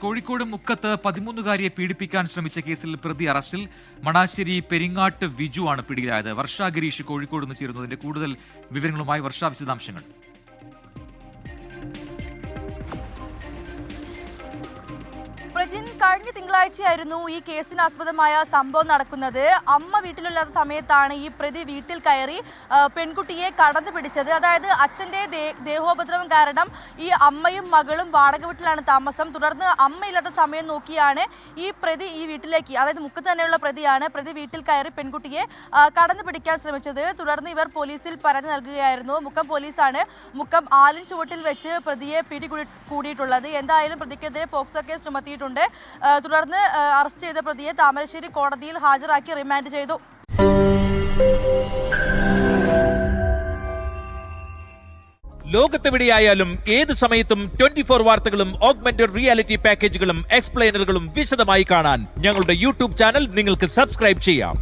കോഴിക്കോട് മുക്കത്ത് 13-കാരിയെ പീഡിപ്പിക്കാൻ ശ്രമിച്ച കേസിൽ പ്രതി അറസ്റ്റിൽ. മണാശ്ശേരി പെരിങ്ങാട്ട് വിജു ആണ് പിടിയിലായത്. വർഷ ഗിരീഷ് കോഴിക്കോട് നിന്ന് ചേരുന്നതിന്റെ കൂടുതൽ വിവരങ്ങളുമായി. വർഷ, വിശദാംശങ്ങൾ. പ്രജിൻ, കഴിഞ്ഞ തിങ്കളാഴ്ചയായിരുന്നു ഈ കേസിനാസ്പദമായ സംഭവം നടക്കുന്നത്. അമ്മ വീട്ടിലില്ലാത്ത സമയത്താണ് ഈ പ്രതി വീട്ടിൽ കയറി പെൺകുട്ടിയെ കടന്നു പിടിച്ചത്. അതായത് അച്ഛൻ്റെ ദേഹോപദ്രവം കാരണം ഈ അമ്മയും മകളും വാടക വീട്ടിലാണ് താമസം. തുടർന്ന് അമ്മയില്ലാത്ത സമയം നോക്കിയാണ് ഈ പ്രതി ഈ വീട്ടിലേക്ക്, അതായത് മുക്കത്ത് തന്നെയുള്ള പ്രതിയാണ്, പ്രതി വീട്ടിൽ കയറി പെൺകുട്ടിയെ കടന്നു പിടിക്കാൻ ശ്രമിച്ചത്. തുടർന്ന് ഇവർ പോലീസിൽ പരാതി നൽകുകയായിരുന്നു. മുക്കം പോലീസാണ് മുക്കം ആലിൻ ചുവട്ടിൽ വെച്ച് പ്രതിയെ പിടികൂടിയിട്ടുള്ളത്. എന്തായാലും പ്രതിക്കെതിരെ പോക്സോ കേസ് ചുമത്തിയിട്ടുണ്ട്. തുടർന്ന് അറസ്റ്റ് ചെയ്ത പ്രതിയെ താമരശ്ശേരി കോടതിയിൽ ഹാജരാക്കി റിമാൻഡ് ചെയ്തു. ലോകത്തെവിടെയായാലും ഏത് സമയത്തും 24 വാർത്തകളും ഓഗ്മെന്റഡ് റിയാലിറ്റി പാക്കേജുകളും എക്സ്പ്ലെയിനറുകളും വിശദമായി കാണാൻ ഞങ്ങളുടെ യൂട്യൂബ് ചാനൽ നിങ്ങൾക്ക് സബ്സ്ക്രൈബ് ചെയ്യാം.